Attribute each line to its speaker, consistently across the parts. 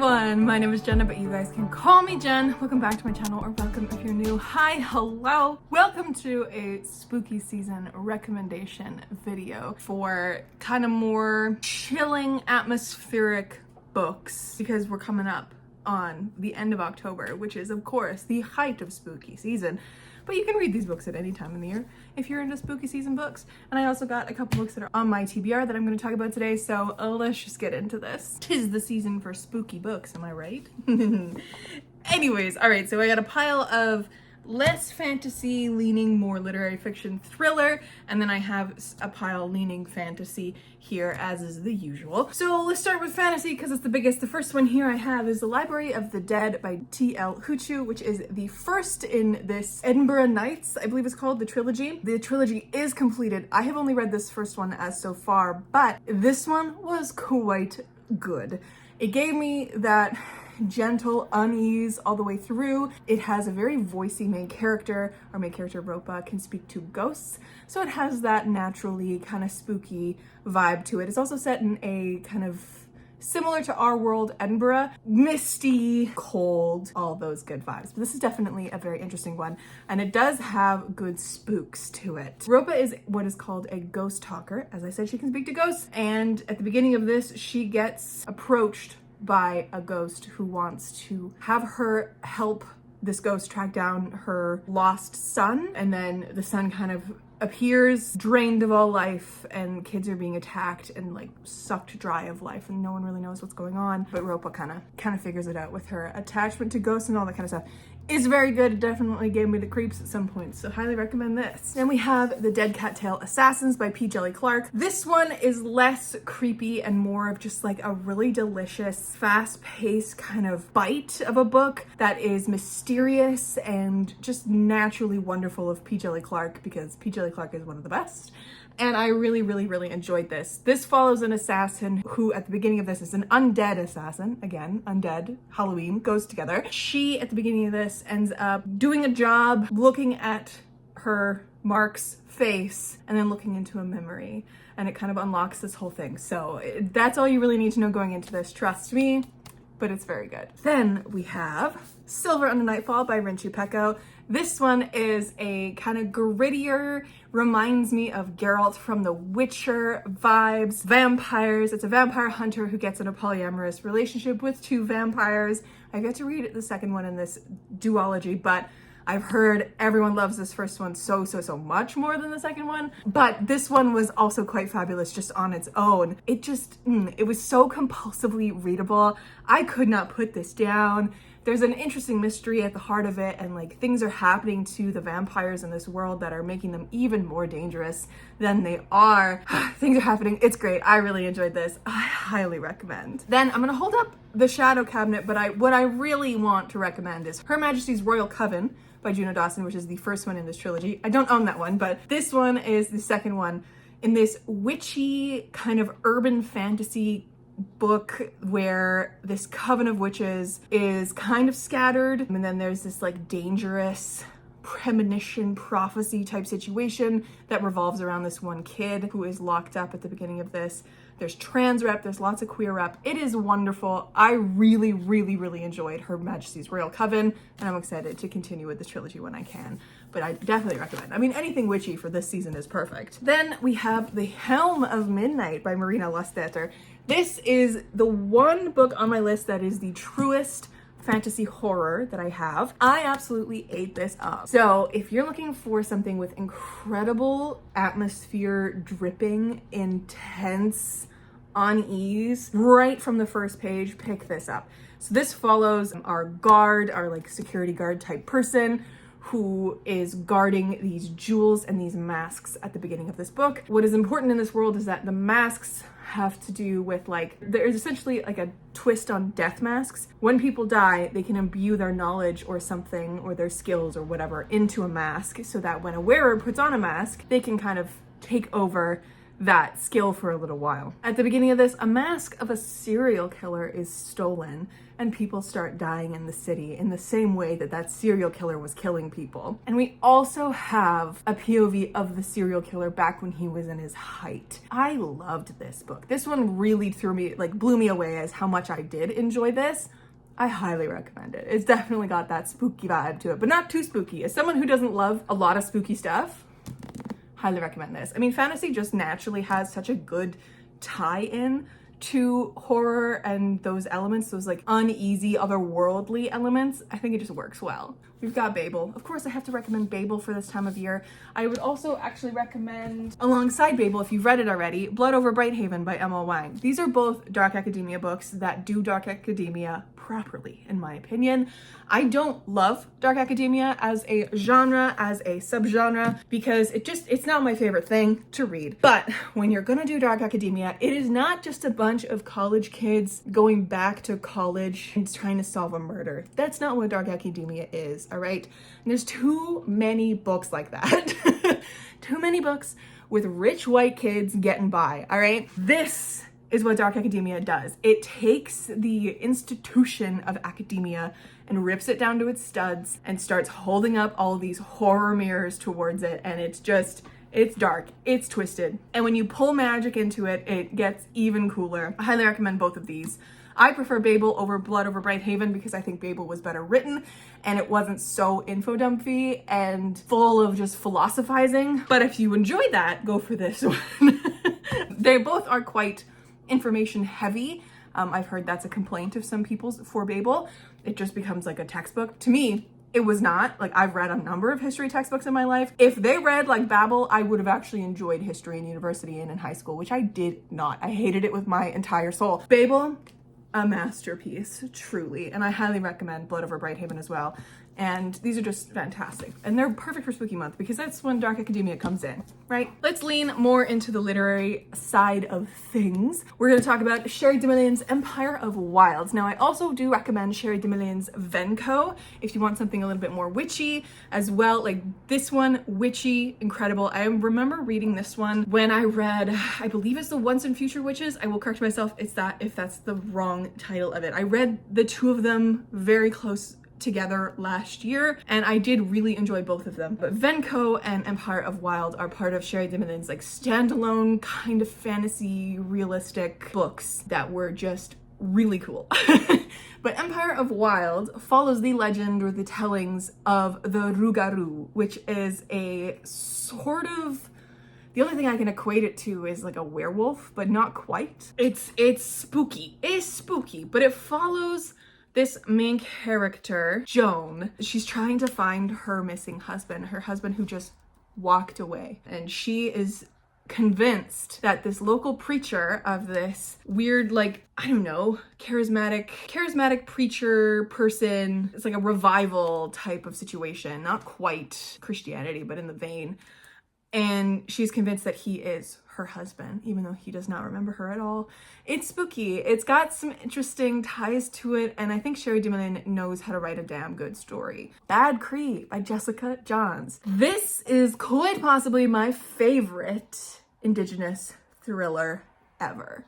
Speaker 1: everyone, my name is Jenna, but you guys can call me Jen. Welcome back to my channel, or welcome if you're new. Hi, hello. Welcome to a spooky season recommendation video for kind of more chilling, atmospheric books, because we're coming up on the end of October, which is of course the height of spooky season. But you can read these books at any time in the year if you're into spooky season books. And I also got a couple books that are on my TBR that I'm going to talk about today, so let's just get into this. 'Tis the season for spooky books, am I right? Anyways, all right, so I got a pile of less fantasy leaning, more literary fiction thriller, and then I have a pile leaning fantasy here, as is the usual. So let's start with fantasy because it's the biggest. The first one here I have is The Library of the Dead by T.L. Huchu, which is the first in this Edinburgh Nights, I believe it's called, the trilogy. The trilogy is completed. I have only read this first one as so far, but this one was quite good. It gave me that gentle unease all the way through. It has a very voicey main character. Our main character, Ropa, can speak to ghosts, so it has that naturally kind of spooky vibe to it. It's also set in a kind of similar to our world, Edinburgh, misty, cold, all those good vibes. But this is definitely a very interesting one, and it does have good spooks to it. Ropa is what is called a ghost talker. As I said, she can speak to ghosts, and at the beginning of this, she gets approached by a ghost who wants to have her help this ghost track down her lost son. And then the son kind of appears drained of all life, and kids are being attacked and like sucked dry of life, and no one really knows what's going on. But Ropa kind of figures it out with her attachment to ghosts and all that kind of stuff. It's very good. It definitely gave me the creeps at some point, so highly recommend this. Then we have The Dead Cattail Assassins by P. Jelly Clark. This one is less creepy and more of just like a really delicious, fast-paced kind of bite of a book that is mysterious and just naturally wonderful of P. Jelly Clark, because P. Jelly Clark is one of the best. And I really enjoyed this. This follows an assassin who at the beginning of this is an undead assassin. Again, undead, Halloween goes together. She, at the beginning of this, ends up doing a job looking at her Mark's face and then looking into a memory. And it kind of unlocks this whole thing. So that's all you really need to know going into this, trust me, but it's very good. Then we have Silver Under Nightfall by Rinchu Pecco. This one is a kind of grittier, reminds me of Geralt from The Witcher vibes. Vampires. It's a vampire hunter who gets in a polyamorous relationship with two vampires. I've yet to read the second one in this duology, but I've heard everyone loves this first one so much more than the second one. But this one was also quite fabulous just on its own. It just, it was so compulsively readable. I could not put this down. There's an interesting mystery at the heart of it, and like things are happening to the vampires in this world that are making them even more dangerous than they are. Things are happening. It's great. I really enjoyed this. I highly recommend. Then I'm gonna hold up the Shadow Cabinet, but what I really want to recommend is Her Majesty's Royal Coven by Juno Dawson, which is the first one in this trilogy. I don't own that one, but this one is the second one in this witchy kind of urban fantasy book where this coven of witches is kind of scattered, and then there's this like dangerous premonition prophecy type situation that revolves around this one kid who is locked up at the beginning of this. There's trans rep, there's lots of queer rep. It is wonderful. I really enjoyed Her Majesty's Royal Coven, and I'm excited to continue with this trilogy when I can. But I definitely recommend. I mean, anything witchy for this season is perfect. Then we have The Helm of Midnight by Marina Lusstetter. This is the one book on my list that is the truest fantasy horror that I have. I absolutely ate this up. So if you're looking for something with incredible atmosphere, dripping, intense unease right from the first page, pick this up. So this follows our guard, our like security guard type person who is guarding these jewels and these masks at the beginning of this book. What is important in this world is that the masks have to do with like, there's essentially like a twist on death masks. When people die, they can imbue their knowledge or something, or their skills or whatever, into a mask, so that when a wearer puts on a mask, they can kind of take over that skill for a little while. At the beginning of this, a mask of a serial killer is stolen and people start dying in the city in the same way that that serial killer was killing people. And we also have a POV of the serial killer back when he was in his height. I loved this book. This one really blew me away as how much I did enjoy this. I highly recommend it. It's definitely got that spooky vibe to it, but not too spooky. As someone who doesn't love a lot of spooky stuff, highly recommend this. I mean, fantasy just naturally has such a good tie-in to horror and those elements, those like uneasy, otherworldly elements. I think it just works well. We've got Babel. Of course, I have to recommend Babel for this time of year. I would also actually recommend, alongside Babel, if you've read it already, Blood Over Brighthaven by Emma Wang. These are both dark academia books that do dark academia properly, in my opinion. I don't love dark academia as a genre, as a subgenre, because it's not my favorite thing to read. But when you're gonna do dark academia, it is not just a bunch of college kids going back to college and trying to solve a murder. That's not what dark academia is, all right? And there's too many books like that. Too many books with rich white kids getting by, all right? This is what dark academia does. It takes the institution of academia and rips it down to its studs and starts holding up all these horror mirrors towards it. And it's dark, it's twisted. And when you pull magic into it, it gets even cooler. I highly recommend both of these. I prefer Babel over Blood Over Brighthaven because I think Babel was better written and it wasn't so info-dumpy and full of just philosophizing. But if you enjoy that, go for this one. They both are quite information heavy. I've heard that's a complaint of some people's for Babel. It just becomes like a textbook. To me, it was not. Like, I've read a number of history textbooks in my life. If they read like Babel, I would have actually enjoyed history in university and in high school, which I did not. I hated it with my entire soul. Babel, a masterpiece, truly. And I highly recommend Blood Over Brighthaven as well. And these are just fantastic. And they're perfect for Spooky Month because that's when dark academia comes in, right? Let's lean more into the literary side of things. We're gonna talk about Sherry DeMillion's Empire of Wilds. Now, I also do recommend Sherry DeMillion's Venko if you want something a little bit more witchy as well. Like this one, witchy, incredible. I remember reading this one when I read, I believe it's the Once and Future Witches. I will correct myself if that's the wrong title of it. I read the two of them very close together last year and I did really enjoy both of them. But Venko and Empire of Wild are part of Sherry DeMillion's like standalone kind of fantasy realistic books that were just really cool. But Empire of Wild follows the legend or the tellings of the Rougarou, which is a sort of, the only thing I can equate it to is like a werewolf, but not quite. It's spooky. It's spooky, but it follows this main character, Joan. She's trying to find her missing husband, her husband who just walked away. And she is convinced that this local preacher of this weird, like, I don't know, charismatic preacher person, it's like a revival type of situation, not quite Christianity, but in the vein. And she's convinced that he is her husband, even though he does not remember her at all. It's spooky. It's got some interesting ties to it, and I think Sherry DeMillion knows how to write a damn good story. Bad Creep by Jessica Johns. This is quite possibly my favorite Indigenous thriller ever.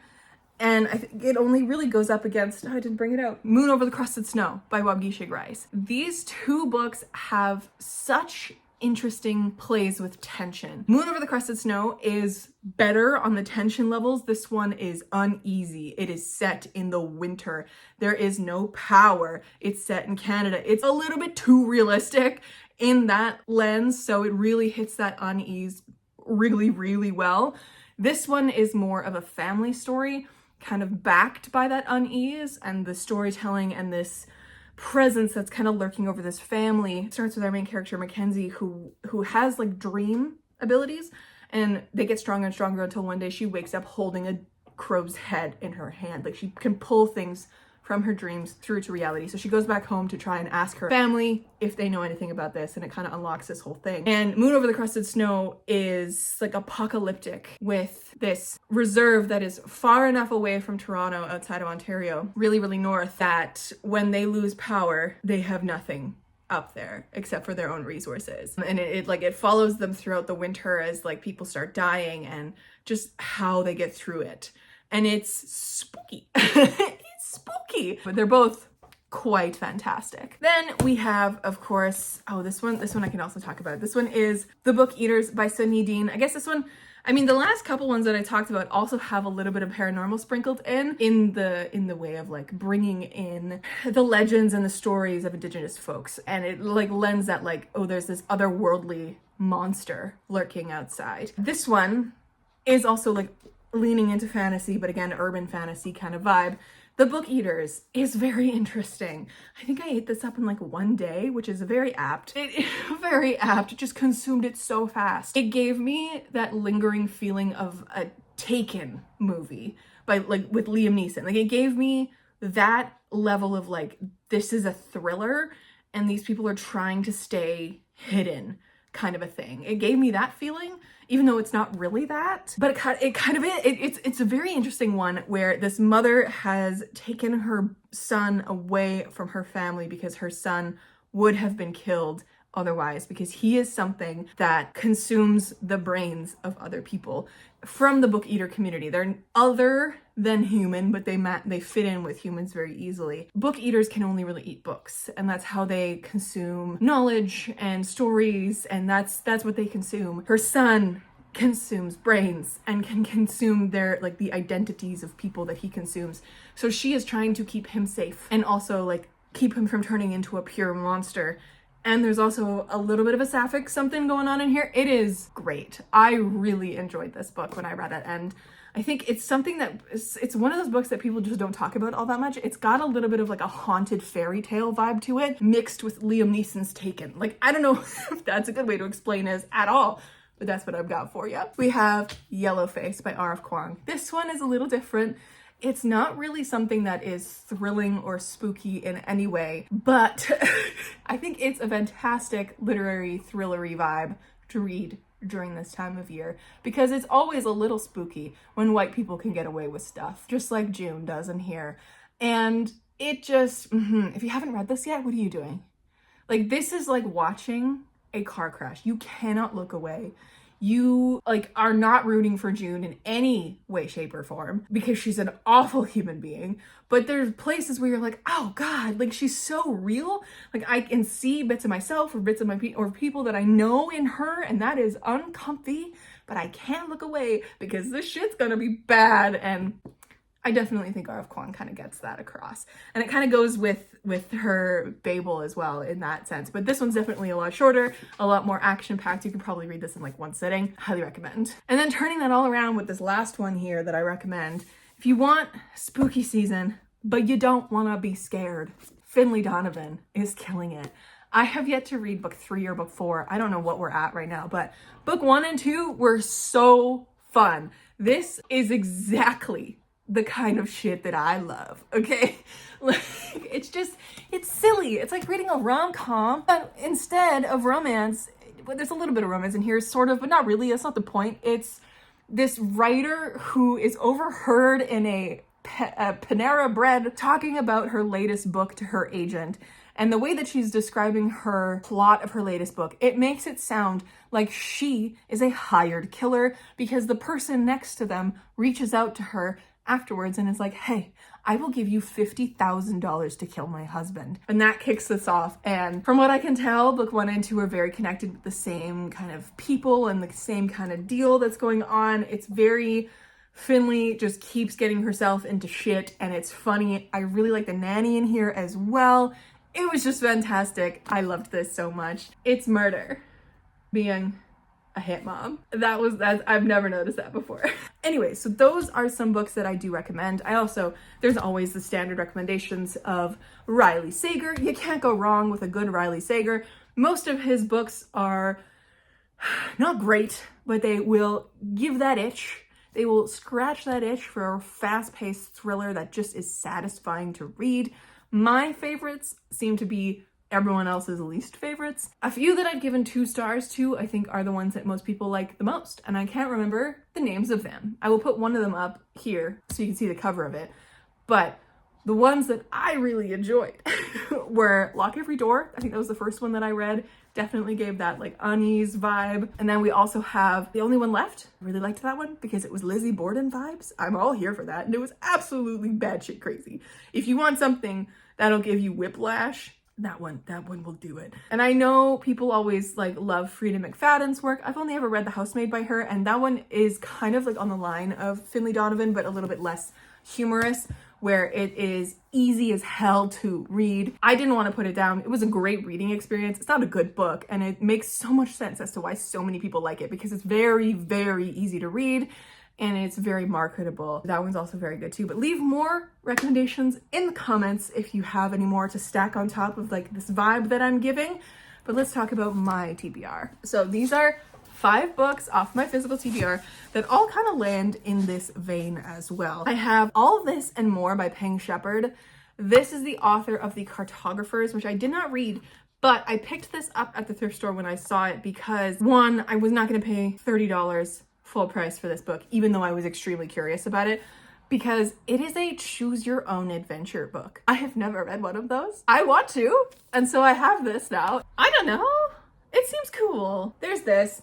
Speaker 1: And I think it only really goes up against, I didn't bring it out, Moon Over the Crusted Snow by Wabgisha Grice. These two books have such interesting plays with tension. Moon Over the Crusted Snow is better on the tension levels. This one is uneasy. It is set in the winter. There is no power. It's set in Canada. It's a little bit too realistic in that lens, so it really hits that unease really, really well. This one is more of a family story, kind of backed by that unease and the storytelling and this presence that's kind of lurking over this family. It starts with our main character, Mackenzie, who has like dream abilities, and they get stronger and stronger until one day she wakes up holding a crow's head in her hand. Like she can pull things from her dreams through to reality. So she goes back home to try and ask her family if they know anything about this, and it kind of unlocks this whole thing. And Moon Over the Crusted Snow is like apocalyptic with this reserve that is far enough away from Toronto, outside of Ontario, really, really north, that when they lose power, they have nothing up there except for their own resources. And it follows them throughout the winter as like people start dying and just how they get through it. And it's spooky. It's spooky. But they're both quite fantastic. Then we have, of course, oh, this one I can also talk about. This one is The Book Eaters by Sydney Dean. I guess this one, I mean, the last couple ones that I talked about also have a little bit of paranormal sprinkled in the way of like bringing in the legends and the stories of Indigenous folks. And it like lends that like, oh, there's this otherworldly monster lurking outside. This one is also like leaning into fantasy, but again, urban fantasy kind of vibe. The Book Eaters is very interesting. I think I ate this up in like one day, which is very apt. Very apt. Just consumed it so fast. It gave me that lingering feeling of a Taken movie by like with Liam Neeson. Like it gave me that level of like, this is a thriller and these people are trying to stay hidden kind of a thing. It gave me that feeling, even though it's not really that, but it's a very interesting one where this mother has taken her son away from her family because her son would have been killed otherwise, because he is something that consumes the brains of other people from the book eater community. They're other than human, but they fit in with humans very easily. Book eaters can only really eat books, and that's how they consume knowledge and stories, and that's what they consume. Her son consumes brains and can consume their like the identities of people that he consumes. So she is trying to keep him safe and also like keep him from turning into a pure monster. And there's also a little bit of a sapphic something going on in here. It is great. I really enjoyed this book when I read it, and I think it's something that it's one of those books that people just don't talk about all that much. It's got a little bit of like a haunted fairy tale vibe to it, mixed with Liam Neeson's Taken. Like, I don't know if that's a good way to explain it at all, but that's what I've got for you. We have Yellowface by R.F. Kuang. This one is a little different. It's not really something that is thrilling or spooky in any way, but I think it's a fantastic literary thrillery vibe to read during this time of year, because it's always a little spooky when white people can get away with stuff, just like June does in here. And it just, if you haven't read this yet, what are you doing? Like, this is like watching a car crash. You cannot look away. You like are not rooting for June in any way, shape, or form because she's an awful human being. But there's places where you're like, oh God, like she's so real. Like I can see bits of myself or bits of my or people that I know in her, and that is uncomfy. But I can't look away because this shit's gonna be bad. And I definitely think R.F. Kuang kind of gets that across. And it kind of goes with her Babel as well in that sense. But this one's definitely a lot shorter, a lot more action-packed. You can probably read this in like one sitting. Highly recommend. And then turning that all around with this last one here that I recommend. If you want spooky season, but you don't want to be scared, Finlay Donovan is killing it. I have yet to read book 3 or book 4. I don't know what we're at right now, but book 1 and 2 were so fun. This is exactly the kind of shit that I love, okay? Like, it's silly. It's like reading a rom-com, but instead of romance, but there's a little bit of romance in here, sort of, but not really. That's not the point. It's this writer who is overheard in a Panera Bread talking about her latest book to her agent. And the way that she's describing her plot of her latest book, it makes it sound like she is a hired killer because the person next to them reaches out to her afterwards and is like, hey, I will give you $50,000 to kill my husband. And that kicks this off. And from what I can tell, book 1 and 2 are very connected with the same kind of people and the same kind of deal that's going on. It's very, Finlay just keeps getting herself into shit and it's funny. I really like the nanny in here as well. It was just fantastic. I loved this so much. It's murder being a hit mom. I've never noticed that before. Anyway, so those are some books that I do recommend. There's always the standard recommendations of Riley Sager. You can't go wrong with a good Riley Sager. Most of his books are not great, but they will give that itch. They will scratch that itch for a fast-paced thriller that just is satisfying to read. My favorites seem to be everyone else's least favorites. A few that I've given 2 stars to, I think, are the ones that most people like the most, and I can't remember the names of them. I will put one of them up here so you can see the cover of it, but the ones that I really enjoyed were Lock Every Door. I think that was the first one that I read. Definitely gave that like unease vibe. And then we also have The Only One Left. I really liked that one because it was Lizzie Borden vibes. I'm all here for that. And it was absolutely batshit crazy. If you want something that'll give you whiplash, that one will do it. And I know people always like love Frida McFadden's work. I've only ever read The Housemaid by her, and that one is kind of like on the line of Finlay Donovan, but a little bit less humorous, where it is easy as hell to read. I didn't want to put it down. It was a great reading experience. It's not a good book, and it makes so much sense as to why so many people like it, because it's very, very easy to read and it's very marketable. That one's also very good too. But leave more recommendations in the comments if you have any more to stack on top of like this vibe that I'm giving. But let's talk about my TBR. So these are 5 books off my physical TBR that all kind of land in this vein as well. I have All of This and More by Peng Shepherd. This is the author of The Cartographers, which I did not read, but I picked this up at the thrift store when I saw it because, one, I was not going to pay $30 full price for this book, even though I was extremely curious about it, because it is a choose your own adventure book. I have never read one of those. I want to, and so I have this now. I don't know. It seems cool. There's this.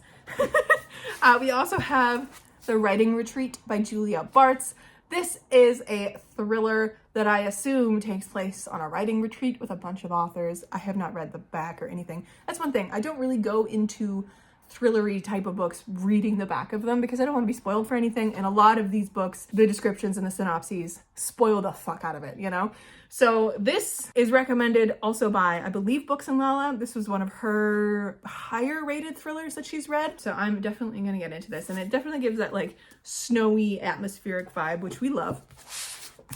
Speaker 1: We also have The Writing Retreat by Julia Bartz. This is a thriller that I assume takes place on a writing retreat with a bunch of authors. I have not read the back or anything. That's one thing. I don't really go into thrillery type of books reading the back of them because I don't want to be spoiled for anything, and a lot of these books, the descriptions and the synopses spoil the fuck out of it, you know? So this is recommended also by, I believe, Books and Lala. This was one of her higher rated thrillers that she's read, so I'm definitely gonna get into this, and it definitely gives that like snowy atmospheric vibe, which we love.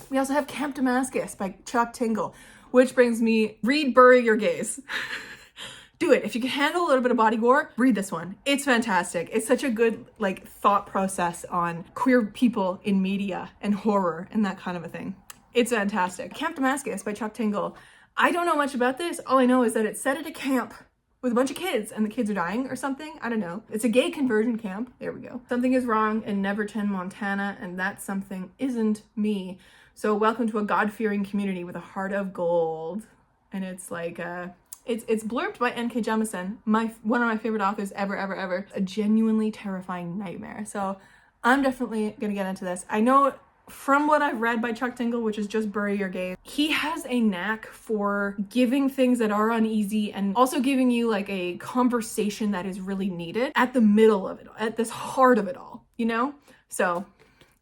Speaker 1: We also have Camp Damascus by Chuck Tingle, which brings me, read Bury Your Gaze. Do it. If you can handle a little bit of body gore, read this one. It's fantastic. It's such a good like thought process on queer people in media and horror and that kind of a thing. It's fantastic. Camp Damascus by Chuck Tingle. I don't know much about this. All I know is that it's set at a camp with a bunch of kids and the kids are dying or something. I don't know. It's a gay conversion camp. There we go. Something is wrong in Neverton, Montana, and that something isn't me. So welcome to a God-fearing community with a heart of gold. And it's like it's blurbed by N.K. Jemisin, one of my favorite authors ever. A genuinely terrifying nightmare. So I'm definitely gonna get into this. I know from what I've read by Chuck Tingle, which is just Bury Your Gaze, he has a knack for giving things that are uneasy and also giving you like a conversation that is really needed at the middle of it, at this heart of it all, you know? So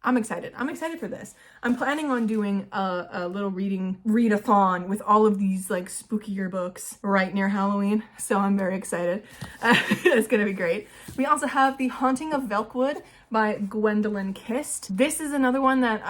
Speaker 1: I'm excited. I'm excited for this. I'm planning on doing a little read-a-thon with all of these like spookier books right near Halloween. So I'm very excited. It's gonna be great. We also have The Haunting of Velkwood by Gwendolyn Kist. This is another one that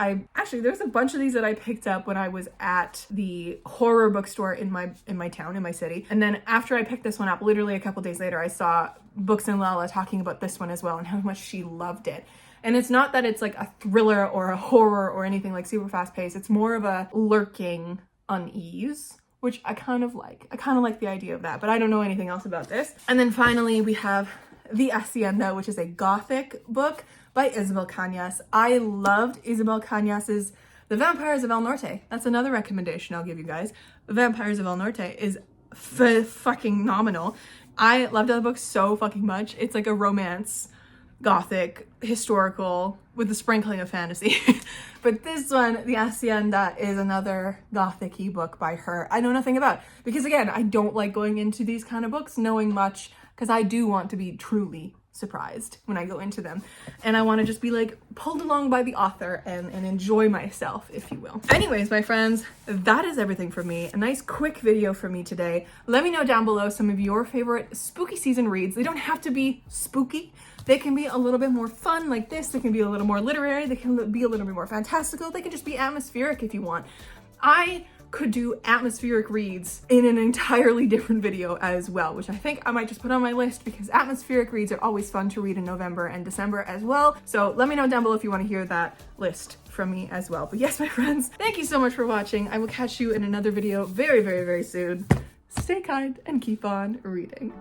Speaker 1: there's a bunch of these that I picked up when I was at the horror bookstore in my town, in my city. And then after I picked this one up, literally a couple days later, I saw Books and Lala talking about this one as well and how much she loved it. And it's not that it's like a thriller or a horror or anything like super fast paced. It's more of a lurking unease, which I kind of like. I kind of like the idea of that, but I don't know anything else about this. And then finally we have The Hacienda, which is a gothic book by Isabel Cañas. I loved Isabel Cañas's The Vampires of El Norte. That's another recommendation I'll give you guys. The Vampires of El Norte is fucking nominal. I loved that book so fucking much. It's like a romance, gothic, historical, with a sprinkling of fantasy. But this one, The Hacienda, is another gothic-y book by her I know nothing about. Because again, I don't like going into these kind of books knowing much, because I do want to be truly surprised when I go into them. And I want to just be like pulled along by the author and enjoy myself, if you will. Anyways, my friends, that is everything for me. A nice quick video for me today. Let me know down below some of your favorite spooky season reads. They don't have to be spooky. They can be a little bit more fun like this. They can be a little more literary. They can be a little bit more fantastical. They can just be atmospheric if you want. I could do atmospheric reads in an entirely different video as well, which I think I might just put on my list because atmospheric reads are always fun to read in November and December as well. So let me know down below if you want to hear that list from me as well. But yes, my friends, thank you so much for watching. I will catch you in another video very, very, very soon. Stay kind and keep on reading.